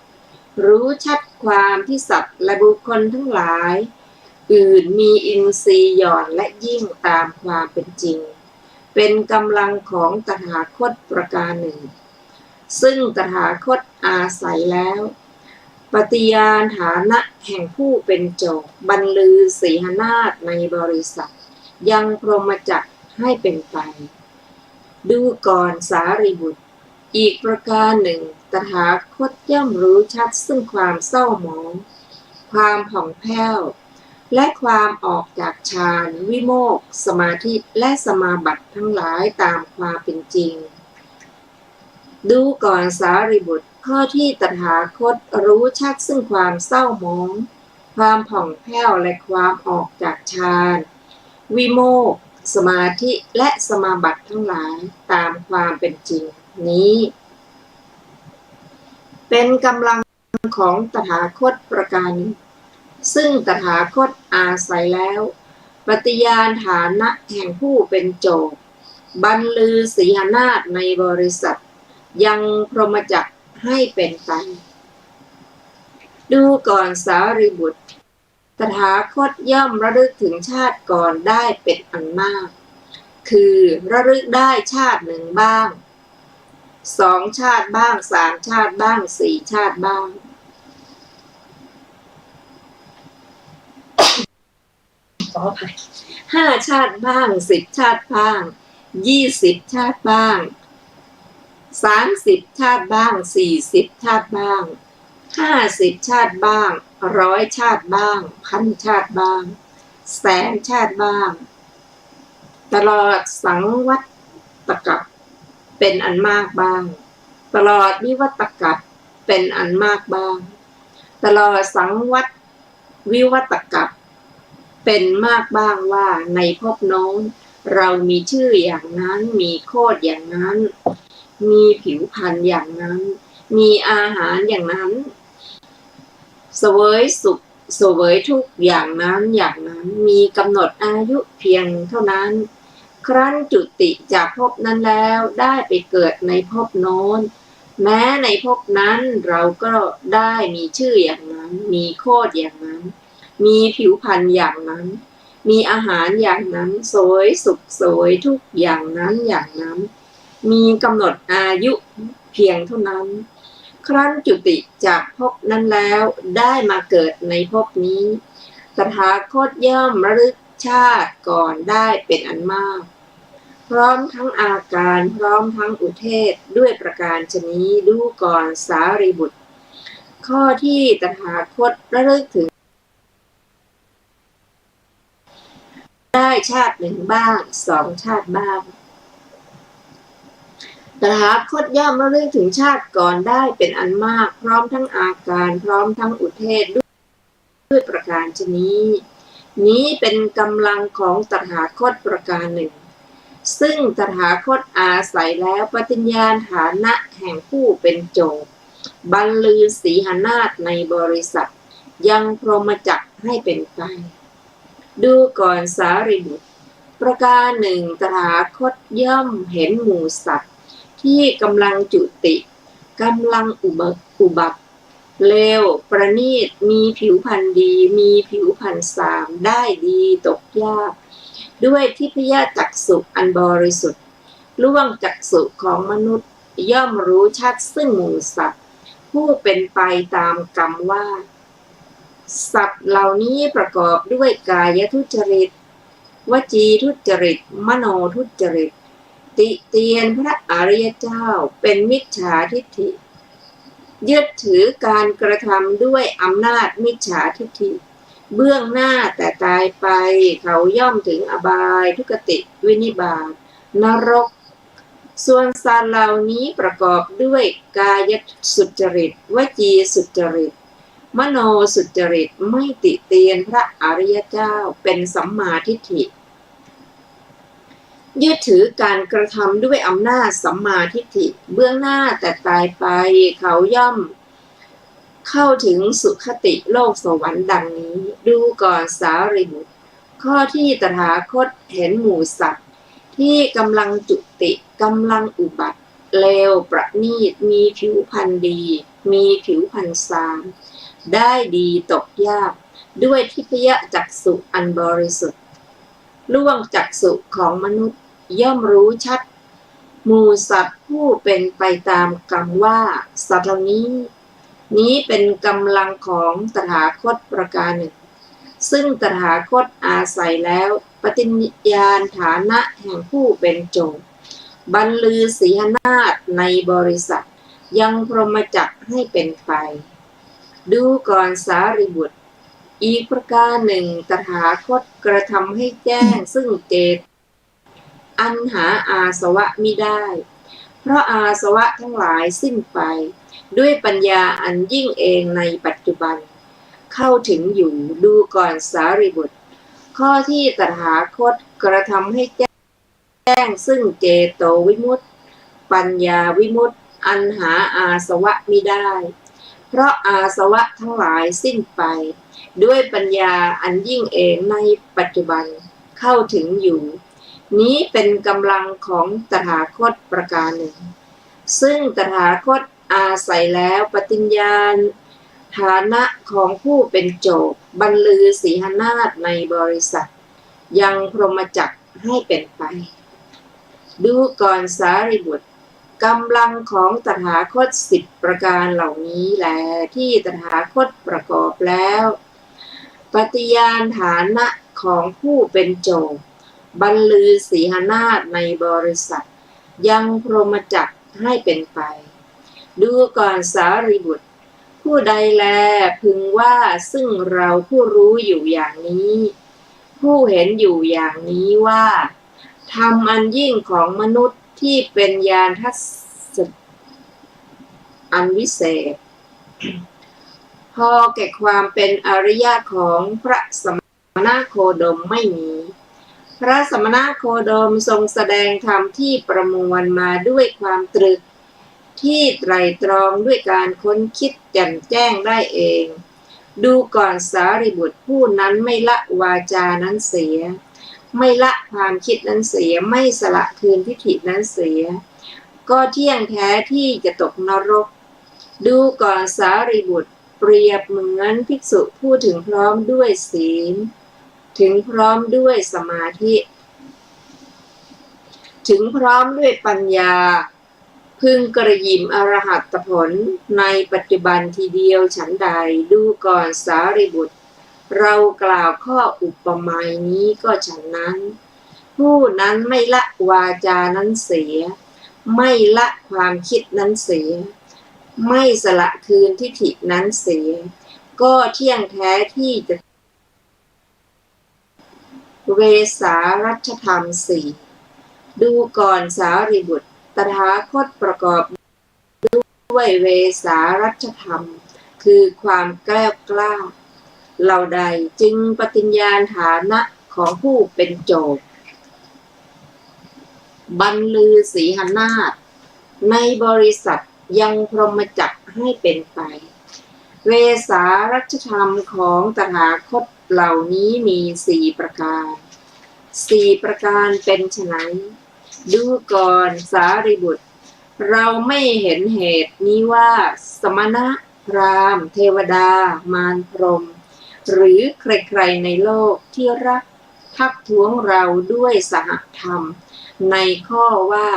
รู้ชัดความที่สัตว์และบุคคลทั้งหลายอื่นมีอินทรีย์หย่อนและยิ่งตามความเป็นจริงเป็นกำลังของตถาคตประการหนึ่งซึ่งตถาคตอาศัยแล้วปฏิญาณฐานะแห่งผู้เป็นโจทก์บรรลือสีหนาฏในบริษัทยังพรหมจักรให้เป็นไปดูก่อนสารีบุตรอีกประการหนึ่งตถาคตย่อมรู้ชัดซึ่งความเศร้าหมองความผ่องแผ้วและความออกจากฌานวิโมกข์สมาธิและสมาบัติทั้งหลายตามความเป็นจริงดูก่อนสารีบุตรข้อที่ตถาคตรู้ชัดซึ่งความเศร้าหมองความผ่องแผ้วและความออกจากฌานวิโมกข์สมาธิและสมาบัติทั้งหลายตามความเป็นจริงนี้เป็นกำลังของตถาคตประการหนึ่งซึ่งตถาคตอาศัยแล้วปฏิญาณฐานะแห่งผู้เป็นโจทก์บรรลือสีหนาฏในบริษัทยังพรหมจักรให้เป็นไปดูก่อนสารีบุตรตถาคตย่อมระลึกถึงชาติก่อนได้เป็นอันมากคือระลึกได้ชาติหนึ่งบ้าง2 ชาติบ้าง3 ชาติบ้าง4 ชาติบ้างขออภัย5 ชาติบ้าง10 ชาติบ้าง20 ชาติบ้าง30 ชาติบ้าง40 ชาติบ้าง50 ชาติบ้าง100 ชาติบ้าง1,000 ชาติบ้าง100,000 ชาติบ้างตลอดสังวัตกัปเป็นอันมากบ้างตลอดวิวัตกัปเป็นอันมากบ้างตลอดสังวัตวิวัตกัปเป็นมากบ้างว่าในภพโน้นเรามีชื่ออย่างนั้นมีโคตรอย่างนั้นมีผิวพรรณอย่างนั้นมีอาหารอย่างนั้นเสวยสุขเสวยทุกข์อย่างนั้นอย่างนั้นมีกำหนดอายุเพียงเท่านั้นครั้นจุติจากภพนั้นแล้วได้ไปเกิดในภพโน้นแม้ในภพนั้นเราก็ได้มีชื่ออย่างนั้นมีโคตรอย่างนั้นมีผิวพรรณอย่างนั้นมีอาหารอย่างนั้นเสวยสุขเสวยทุกข์อย่างนั้นอย่างนั้นมีกำหนดอายุเพียงเท่านั้นครั้นจุติจากภพนั้นแล้วได้มาเกิดในภพนี้ตถาคตย่อมระลึกชาติก่อนได้เป็นอันมากพร้อมทั้งอาการพร้อมทั้งอุเทศด้วยประการฉะนี้ดูก่อนสารีบุตรข้อที่ตถาคตระลึกถึงได้ชาติหนึ่งบ้าง2 ชาติบ้างตถาคตย่อมระลึกถึงชาติก่อนได้เป็นอันมากพร้อมทั้งอาการพร้อมทั้งอุเทศด้วยประการฉะนี้นี้เป็นกำลังของตถาคตประการหนึ่ง ซึ่งตถาคตอาศัยแล้วปฏิญญาณฐานะแห่งผู้เป็นโจทย์บรรลือสีหนาฏในบริษัทยังพรหมจักรให้เป็นไปดูก่อนสารีบุตรประการหนึ่งตถาคตย่อมเห็นหมู่สัตว์ที่กำลังจุติกำลังอุบัติเลวประณีตมีผิวพรรณดีมีผิวพรรณสามได้ดีตกยากด้วยทิพยจักษุอันบริสุทธิ์ล่วงจักษุของมนุษย์ย่อมรู้ชัดซึ่งหมู่สัตว์ผู้เป็นไปตามกรรมว่าสัตว์เหล่านี้ประกอบด้วยกายทุจริตวจีทุจริตมโนทุจริตติเตียนพระอริยเจ้าเป็นมิจฉาทิฏฐิยึดถือการกระทำด้วยอำนาจมิจฉาทิฏฐิเบื้องหน้าแต่ตายไปเขาย่อมถึงอบายทุกติวินิบาตนรกส่วนสัตว์เหล่านี้ประกอบด้วยกายสุจริตวจีสุจริตมโนสุจริตไม่ติเตียนพระอริยเจ้าเป็นสัมมาทิฏฐิยึดถือการกระทำด้วยอำนาจสัมมาทิฏฐิเบื้องหน้าแต่ตายไปเขาย่อมเข้าถึงสุคติโลกสวรรค์ดังนี้ดูก่อนสารีบุตรข้อที่ตถาคตเห็นหมู่สัตว์ที่กำลังจุติกำลังอุบัติเลวประณีตมีผิวพรรณดีมีผิวพรรณสามได้ดีตกยากด้วยทิพยจักษุอันบริสุทธิ์ล่วงจักษุของมนุษย์ย่อมรู้ชัดหมู่สัตว์ผู้เป็นไปตามกรรมว่าสัตว์เหล่านี้เป็นกำลังของตถาคตประการหนึ่งซึ่งตถาคตอาศัยแล้วปฏิญญาณฐานะแห่งผู้เป็นโจทย์บรรลือสีหนาฏในบริษัทยังพรหมจักรให้เป็นไปดูก่อนสารีบุตรอีกประการหนึ่งตถาคตกระทำให้แจ้งซึ่งเจตอันหาอาสวะมิได้เพราะอาสวะทั้งหลายสิ้นไปด้วยปัญญาอันยิ่งเองในปัจจุบันเข้าถึงอยู่ดูก่อนสารีบุตรข้อที่ตถาคตกระทำให้แจ้งซึ่งเจโตวิมุตติปัญญาวิมุตติอันหาอาสวะมิได้เพราะอาสวะทั้งหลายสิ้นไปด้วยปัญญาอันยิ่งเองในปัจจุบันเข้าถึงอยู่นี้เป็นกำลังของตถาคตประการหนึ่งซึ่งตถาคตอาศัยแล้วปฏิญญาณฐานะของผู้เป็นโจทย์บรรลือสีหนาฏในบริษัทยังพรหมจักรให้เป็นไปดูก่อนสารีบุตรกำลังของตถาคต10ประการเหล่านี้แลที่ตถาคตประกอบแล้วปฏิญาณฐานะของผู้เป็นโจทย์บรรลือสีหนาฏในบริษัทยังพรหมจักรให้เป็นไปดูก่อนสารีบุตรผู้ใดแลพึงว่าซึ่งเราผู้รู้อยู่อย่างนี้ผู้เห็นอยู่อย่างนี้ว่าธรรมอันยิ่งของมนุษย์ที่เป็นญาณทัศน์อันวิเศษพอแก่ความเป็นอริยะของพระสมณโคดมไม่มีพระสมณโคดมทรงแสดงธรรมที่ประมวลมาด้วยความตรึกที่ไตร่ตรองด้วยการค้นคิดแจ่มแจ้งได้เองดูก่อนสารีบุตรผู้นั้นไม่ละวาจานั้นเสียไม่ละความคิดนั้นเสียไม่สละคืนทิฏฐินั้นเสียก็เที่ยงแท้ที่จะตกนรกดูก่อนสารีบุตรเปรียบเหมือนภิกษุผู้ถึงพร้อมด้วยศีลถึงพร้อมด้วยสมาธิถึงพร้อมด้วยปัญญาพึงกระยิมอรหัตผลในปัจจุบันทีเดียวฉันใดดูก่อนสารีบุตรเรากล่าวข้ออุปมานี้ก็ฉันนั้นผู้นั้นไม่ละวาจานั้นเสียไม่ละความคิดนั้นเสียไม่สละคืนทิฏฐินั้นเสียก็เที่ยงแท้ที่จะเวสารัชธรรมสี่ดูก่อนสารีบุตรตถาคตประกอบด้วยเวสารัชธรรมคือความแกล้วกล้าเหล่าใดจึงปฏิญญาณฐานะของผู้เป็นโจทย์ บรรลือสีหนาฏในบริษัทยังพรหมจักรให้เป็นไปเวสารัชธรรมของตถาคตเหล่านี้มี4 ประการ4 ประการเป็นไฉนดูก่อนสารีบุตรเราไม่เห็นเหตุนี้ว่าสมณะพราหมณ์เทวดามารพรหมหรือใครๆในโลกที่รักทักท้วงเราด้วยสหธรรมในข้อว่า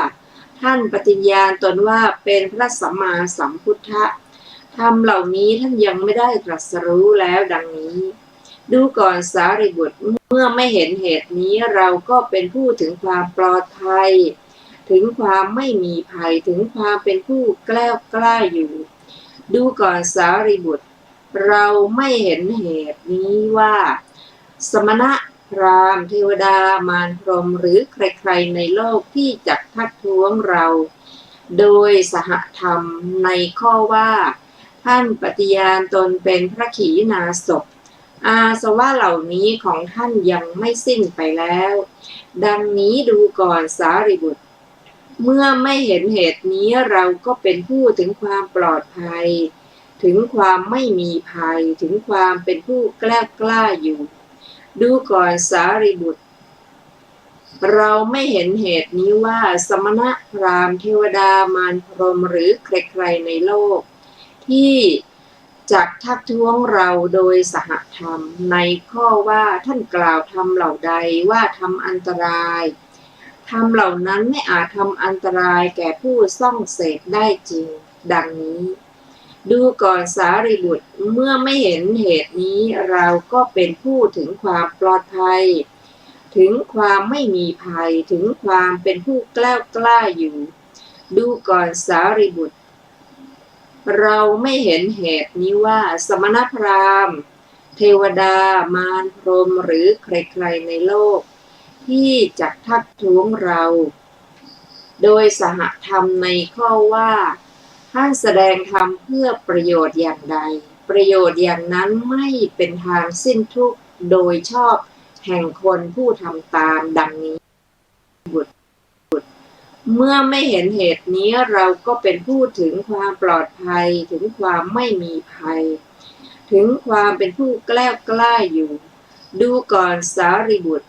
ท่านปฏิญญาณตนว่าเป็นพระสัมมาสัมพุทธะธรรมเหล่านี้ท่านยังไม่ได้ตรัสรู้แล้วดังนี้ดูก่อนสารีบุตรเมื่อไม่เห็นเหตุนี้เราก็เป็นผู้ถึงความปลอดภัยถึงความไม่มีภัยถึงความเป็นผู้แกล้วกล้าอยู่ดูก่อนสารีบุตรเราไม่เห็นเหตุนี้ว่าสมณะพราหมณ์เทวดามารพรหมหรือใครๆในโลกที่จักทักท้วงเราโดยสหธรรมในข้อว่าท่านปฏิญาณตนเป็นพระขีณาสพอาสวะเหล่านี้ของท่านยังไม่สิ้นไปแล้วดังนี้ดูก่อนสารีบุตรเมื่อไม่เห็นเหตุนี้เราก็เป็นผู้ถึงความปลอดภัยถึงความไม่มีภัยถึงความเป็นผู้แกล้วกล้าอยู่ดูก่อนสารีบุตรเราไม่เห็นเหตุนี้ว่าสมณะพราหมณ์เทวดามารพรหมหรือใครๆในโลกที่จักทักท้วงเราโดยสหธรรมในข้อว่าท่านกล่าวธรรมเหล่าใดว่าทำอันตรายธรรมเหล่านั้นไม่อาจทำอันตรายแก่ผู้ส่องเสพได้จริงดังนี้ดูก่อนสารีบุตรเมื่อไม่เห็นเหตุนี้เราก็เป็นผู้ถึงความปลอดภัยถึงความไม่มีภัยถึงความเป็นผู้แกล้วกล้าอยู่ดูก่อนสารีบุตรเราไม่เห็นเหตุนี้ว่าสมณพราหมณ์เทวดามารพรหมหรือใครๆในโลกที่จักทักท้วงเราโดยสหธรรมในข้อว่าท่านแสดงธรรมเพื่อประโยชน์อย่างใดประโยชน์อย่างนั้นไม่เป็นทางสิ้นทุกข์โดยชอบแห่งคนผู้ทำตามดังนี้บุตรเมื่อไม่เห็นเหตุนี้เราก็เป็นผู้ถึงความปลอดภัยถึงความไม่มีภัยถึงความเป็นผู้แกล้วกล้าอยู่ดูก่อนสารีบุตร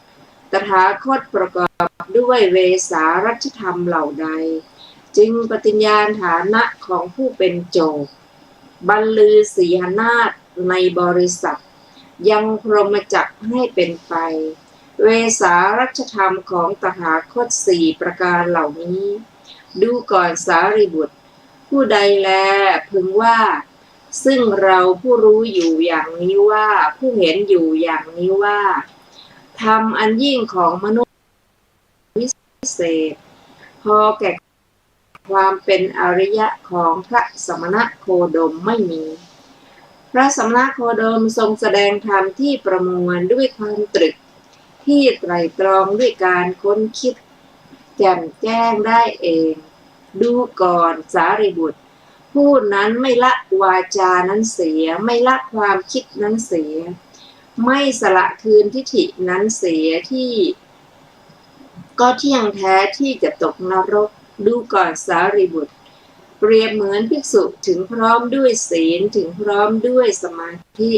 ตถาคตประกอบด้วยเวสารัชธรรมเหล่าใดจึงปฏิญญาณฐานะของผู้เป็นโจทก์บรรลือสีหนาฏในบริษัทยังพรหมจักรให้เป็นไปเวสารัชธรรมของตถาคต4 ประการเหล่านี้ดูก่อนสารีบุตรผู้ใดแลพึงว่าซึ่งเราผู้รู้อยู่อย่างนี้ว่าผู้เห็นอยู่อย่างนี้ว่าธรรมอันยิ่งของมนุษย์วิเศษพอแก่ความเป็นอริยะของพระสมณโคดมไม่มีพระสมณโคดมทรงแสดงธรรมที่ประมวลด้วยความตรึกที่ไตร่ตรองด้วยการค้นคิดแจ่มแจ้งได้เองดูก่อนสารีบุตรผู้นั้นไม่ละวาจานั้นเสียไม่ละความคิดนั้นเสียไม่สละคืนทิฏฐินั้นเสียที่ก็เที่ยงแท้ที่จะตกนรกดูก่อนสารีบุตรเปรียบเหมือนภิกษุถึงพร้อมด้วยศีลถึงพร้อมด้วยสมาธิ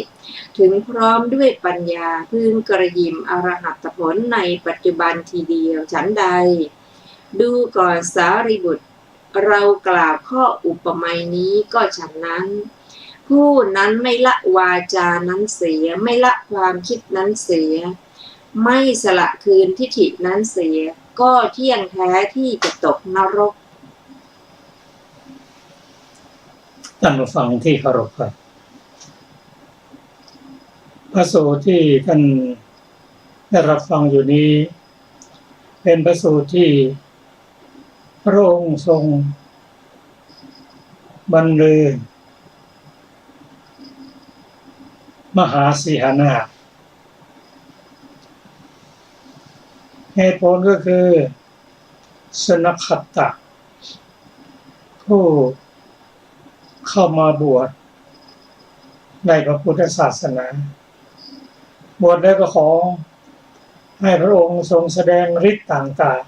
ถึงพร้อมด้วยปัญญาพึงกระยิมอรหัตผลในปัจจุบันทีเดียวฉันใดดูก่อนสารีบุตรเรากล่าวข้ออุปมานี้ก็ฉันนั้นผู้นั้นไม่ละวาจานั้นเสียไม่ละความคิดนั้นเสียไม่สละคืนทิฏฐินั้นเสียก็เที่ยงแท้ที่จะตกนรกท่านผู้ฟังที่เคารพครับพระสูตรที่ท่านได้รับฟังอยู่นี้เป็นพระสูตรที่พระองค์ทรงบรรลือมหาสีหนาฏเหตุผลก็คือสนคัตตะผู้เข้ามาบวชในพระพุทธศาสนาบวชแล้วก็ขอให้พระองค์ทรงแสดงฤทธิ์ต่าง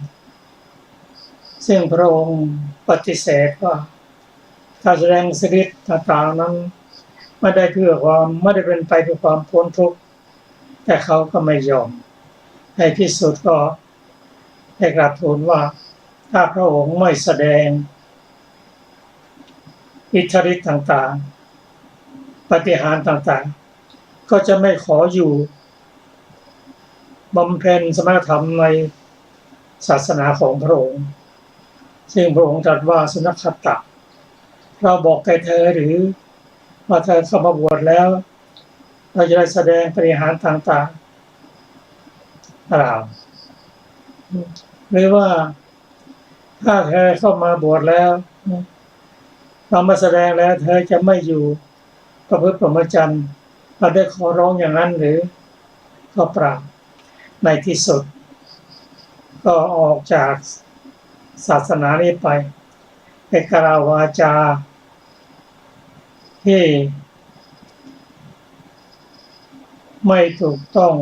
ซึ่งพระองค์ปฏิเสธว่าการแสดงฤทธิ์ต่างๆนั้นไม่ได้เป็นไปเพื่อความพ้นทุกข์แต่เขาก็ไม่ยอมในที่สุดก็ได้กราบทูลว่าถ้าพระองค์ไม่แสดงอิทธิฤทธิ์ต่างๆปาฏิหาริย์ต่างๆก็จะไม่ขออยู่บำเพ็ญสมณธรรมในศาสนาของพระองค์ซึ่งพระองค์ตรัสว่าสุนัขขตะเราบอกแก่เธอหรือว่าเธอเข้ามาบวชแล้วเราจะได้แสดงปาฏิหาริย์ต่างๆเปล่าหรือว่าถ้าเธอเข้ามาบวชแล้วเรามาแสดงแล้วเธอจะไม่อยู่ประพฤติพรหมจรรย์เราได้ขอร้องอย่างนั้นหรือก็เปล่าในที่สุดก็ออกจากศาสนานี้ไปกล่าววาจาที่ไม่ถูกต้อง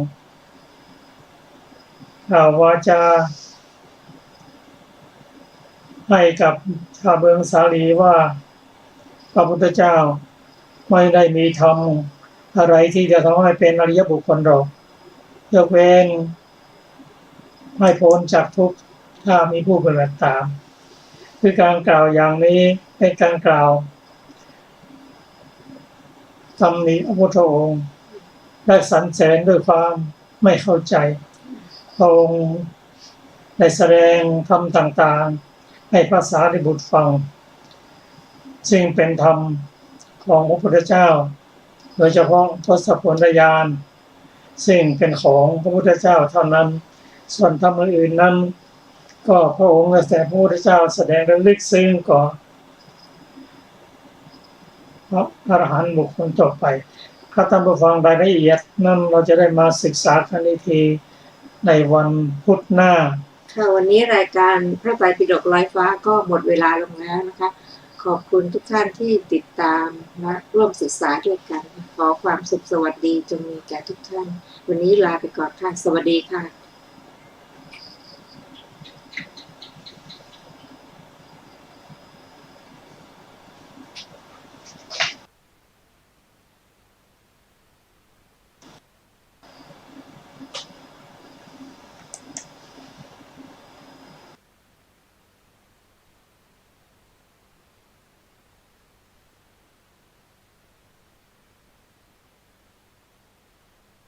กล่าววาจาให้กับชาวเมืองสาลีว่าพระพุทธเจ้าไม่ได้มีธรรมอะไรที่จะทำให้เป็นอริยบุคคลหรอกยกเว้นให้พ้นจากทุกข์ถ้ามีผู้ปฏิบัติตามคือการกล่าวอย่างนี้เป็นการกล่าวตำหนิพระพุทธองค์ได้สรรเสริญด้วยความไม่เข้าใจพระองค์ได้แสดงธรรมต่างๆให้ภาษาริบุตรฟังซึ่งเป็นธรรมของพระพุทธเจ้าโดยเฉพาะทศพลญาณซึ่งเป็นของพระพุทธเจ้าเท่านั้นส่วนธรรมอื่นๆนั้นก็พระองค์และแต่พระพุทธเจ้าแสดงระลึกซึ้งก่อนพระอรหันต์บุคคลต่อไปถ้าท่านผู้ฟังรายละเอียดนั้นเราจะได้มาศึกษากันอีกทีในวันพุธหน้าค่ะวันนี้รายการพระไตรปิฎกลอยฟ้าก็หมดเวลาลงแล้วนะคะขอบคุณทุกท่านที่ติดตามและร่วมศึกษาด้วยกันขอความสุขสวัสดีจงมีแก่ทุกท่านวันนี้ลาไปก่อนค่ะสวัสดีค่ะ